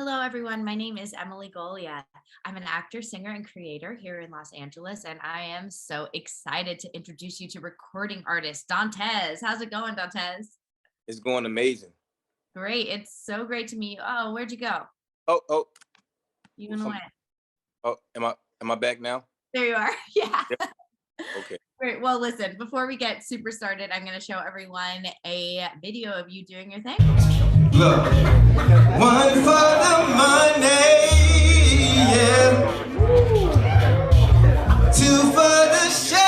Hello, everyone. My name is Emily Golia. I'm an actor, singer, and creator here in Los Angeles, and I am so excited to introduce you to recording artist DONTEZ. How's it going, DONTEZ? It's going amazing. Great. It's so great to meet you. Oh, where'd you go? Oh, You went away. oh, am I back now? There you are. Yeah. Yep. Okay. Great. Well, listen, before we get super started, I'm going to show everyone a video of you doing your thing. Look, one for the money, yeah. Two for the show.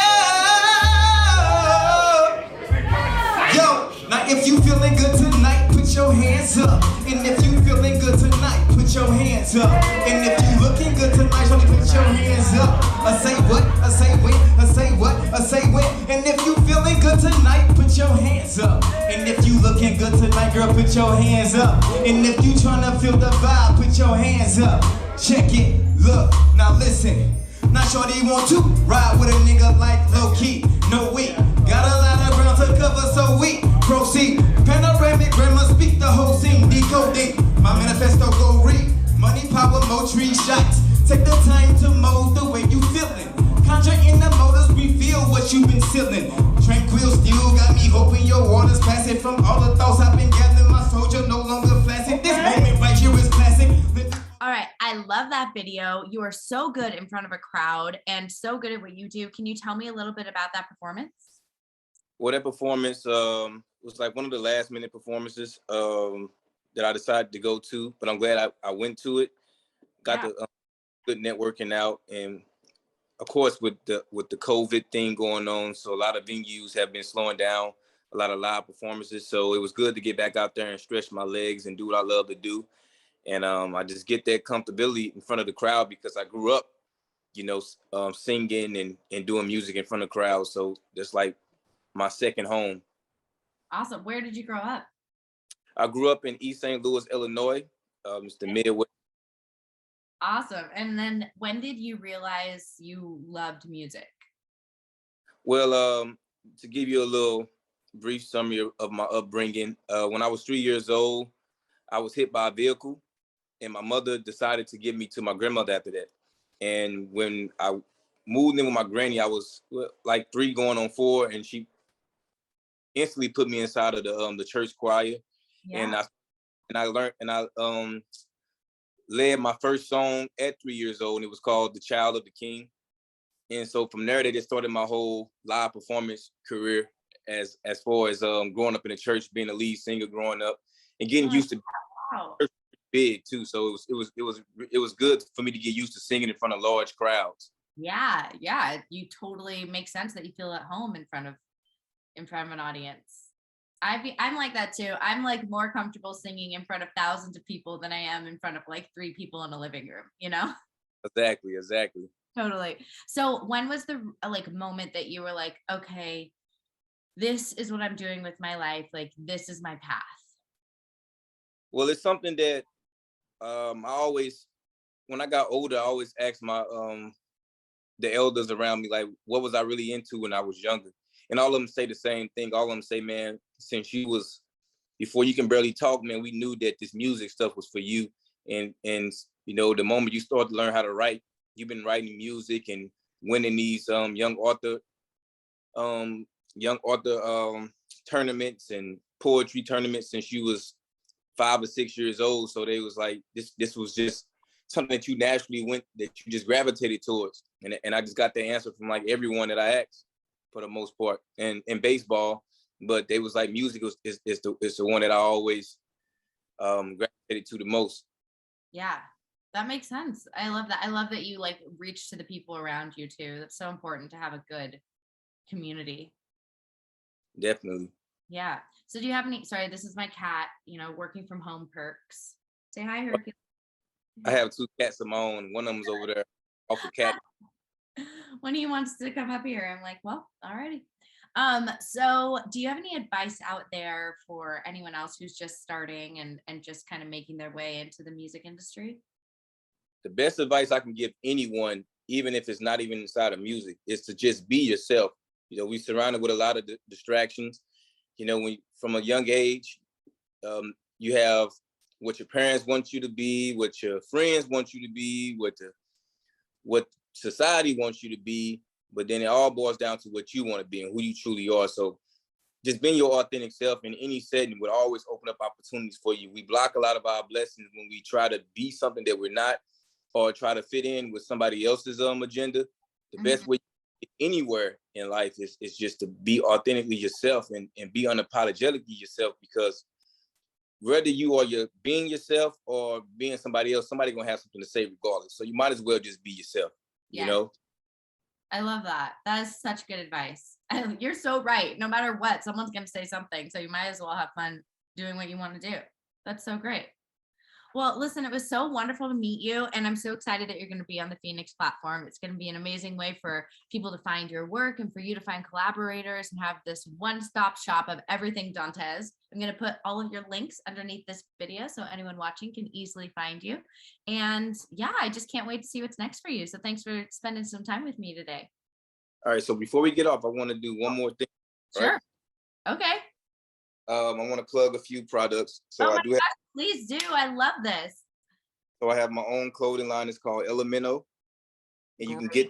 Yo, now if you feeling good tonight, put your hands up. And if you feeling good tonight, put your hands up. And if you looking good tonight, only put your hands up. I say what? I say when? I say what? I say when? And if you feeling good tonight, put your hands up. And if you looking good tonight, girl, put your hands up. And if you tryna feel the vibe, put your hands up. Check it, look, now listen. Now shorty want to ride with a nigga like low key. No we got a lot of ground to cover, so we proceed. Panoramic grammar, speak the whole scene, decoding. My manifesto go read. Money, power, more tree shots. Take the time to mold the way you feeling. Conjure in the motors, reveal what you've been sealing. Tranquil still got me hoping your waters passing. From all the thoughts I've been gathering, my soldier no longer flaccid. This moment right here is classic. All right. I love that video. You are so good in front of a crowd and so good at what you do. Can you tell me a little bit about that performance? Well, that performance was like one of the last minute performances that I decided to go to, but I'm glad I went to it. Got the good networking out, and of course with the COVID thing going on, so a lot of venues have been slowing down, a lot of live performances. So it was good to get back out there and stretch my legs and do what I love to do. And I just get that comfortability in front of the crowd because I grew up, singing and doing music in front of crowds. So that's like my second home. Awesome. Where did you grow up? I grew up in East St. Louis, Illinois. It's the Midwest. Awesome. And then when did you realize you loved music? Well, to give you a little brief summary of my upbringing, when I was 3 years old, I was hit by a vehicle, and my mother decided to give me to my grandmother after that. And when I moved in with my granny, I was like 3 going on 4, and she instantly put me inside of the church choir. Yeah. And I learned, and I led my first song at 3 years old, and it was called "The Child of the King." And so from there, they just started my whole live performance career as far as growing up in the church, being a lead singer growing up, and getting used to church big too. So it was good for me to get used to singing in front of large crowds. Yeah. You totally make sense that you feel at home in front of an audience. I'm like that too. I'm like more comfortable singing in front of thousands of people than I am in front of like 3 people in a living room, you know? Exactly. Totally. So when was the moment that you were like, okay, this is what I'm doing with my life. Like, this is my path. Well, it's something that I always, when I got older, I always asked my the elders around me, like, what was I really into when I was younger? And all of them say the same thing. All of them say, man, since you was, before you can barely talk, man, we knew that this music stuff was for you. And the moment you start to learn how to write, you've been writing music and winning these young author tournaments and poetry tournaments since you was 5 or 6 years old. So they was like, this was just something that you naturally that you just gravitated towards. And I just got the answer from like everyone that I asked for the most part, and in baseball, but they was like music is the one that I always gravitated to the most. Yeah, that makes sense. I love that. I love that you like reach to the people around you too. That's so important to have a good community. Definitely. Yeah. So do you have any, sorry, this is my cat, working from home perks. Say hi, Hercules. I have 2 cats of my own. One of them's over there off the cat. When he wants to come up here, I'm like, well, alrighty. So do you have any advice out there for anyone else who's just starting and just kind of making their way into the music industry? The best advice I can give anyone, even if it's not even inside of music, is to just be yourself. We surrounded with a lot of distractions. When from a young age, you have what your parents want you to be, what your friends want you to be, what society wants you to be, but then it all boils down to what you want to be and who you truly are. So just being your authentic self in any setting would always open up opportunities for you. We block a lot of our blessings when we try to be something that we're not, or try to fit in with somebody else's agenda. The best way anywhere in life is just to be authentically yourself and be unapologetically yourself, because whether you are being yourself or being somebody else, somebody gonna have something to say regardless. So you might as well just be yourself, you know? I love that. That is such good advice. You're so right. No matter what, someone's going to say something. So you might as well have fun doing what you want to do. That's so great. Well, listen, it was so wonderful to meet you. And I'm so excited that you're going to be on the Phoenix platform. It's going to be an amazing way for people to find your work and for you to find collaborators and have this one-stop shop of everything DONTEZ. I'm going to put all of your links underneath this video so anyone watching can easily find you. And yeah, I just can't wait to see what's next for you. So thanks for spending some time with me today. All right. So before we get off, I want to do one more thing. Sure. Right? Okay. I want to plug a few products. So oh I my do gosh, please do. I love this. So I have my own clothing line. It's called Elemento, and you can get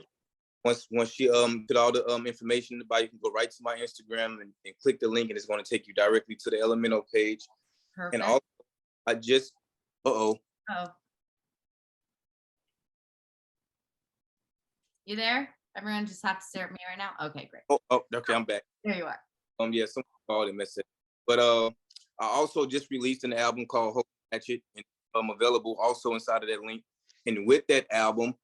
once she put all the information about it, you can go right to my Instagram and click the link, and it's going to take you directly to the Elemento page. Perfect. And also, I just You there? Everyone just have to stare at me right now. Okay, great. Okay, I'm back. There you are. Yeah, someone called and messaged. But I also just released an album called Holy Ratchet, and available also inside of that link. And with that album,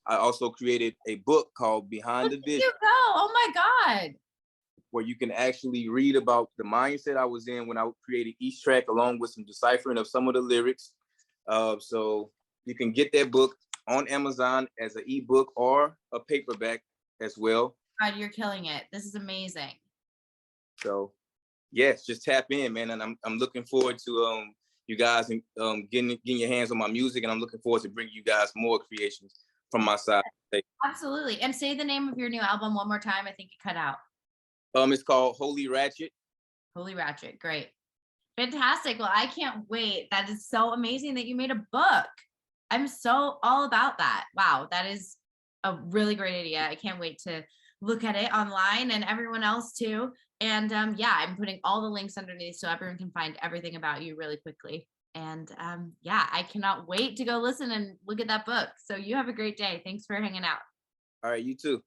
I also created a book called Behind the Vision. You go. Oh my God. Where you can actually read about the mindset I was in when I created each track, along with some deciphering of some of the lyrics. So you can get that book on Amazon as an ebook or a paperback as well. God, you're killing it. This is amazing. So yes, just tap in, man. And I'm looking forward to you guys getting your hands on my music, and I'm looking forward to bringing you guys more creations from my side. Absolutely. And say the name of your new album one more time. I think it cut out. It's called Holy Ratchet. Holy Ratchet. Great. Fantastic. Well, I can't wait. That is so amazing that you made a book. I'm so all about that. Wow. That is a really great idea. I can't wait to look at it online, and everyone else too. And yeah, I'm putting all the links underneath so everyone can find everything about you really quickly. And yeah, I cannot wait to go listen and look at that book. So you have a great day. Thanks for hanging out. All right, you too.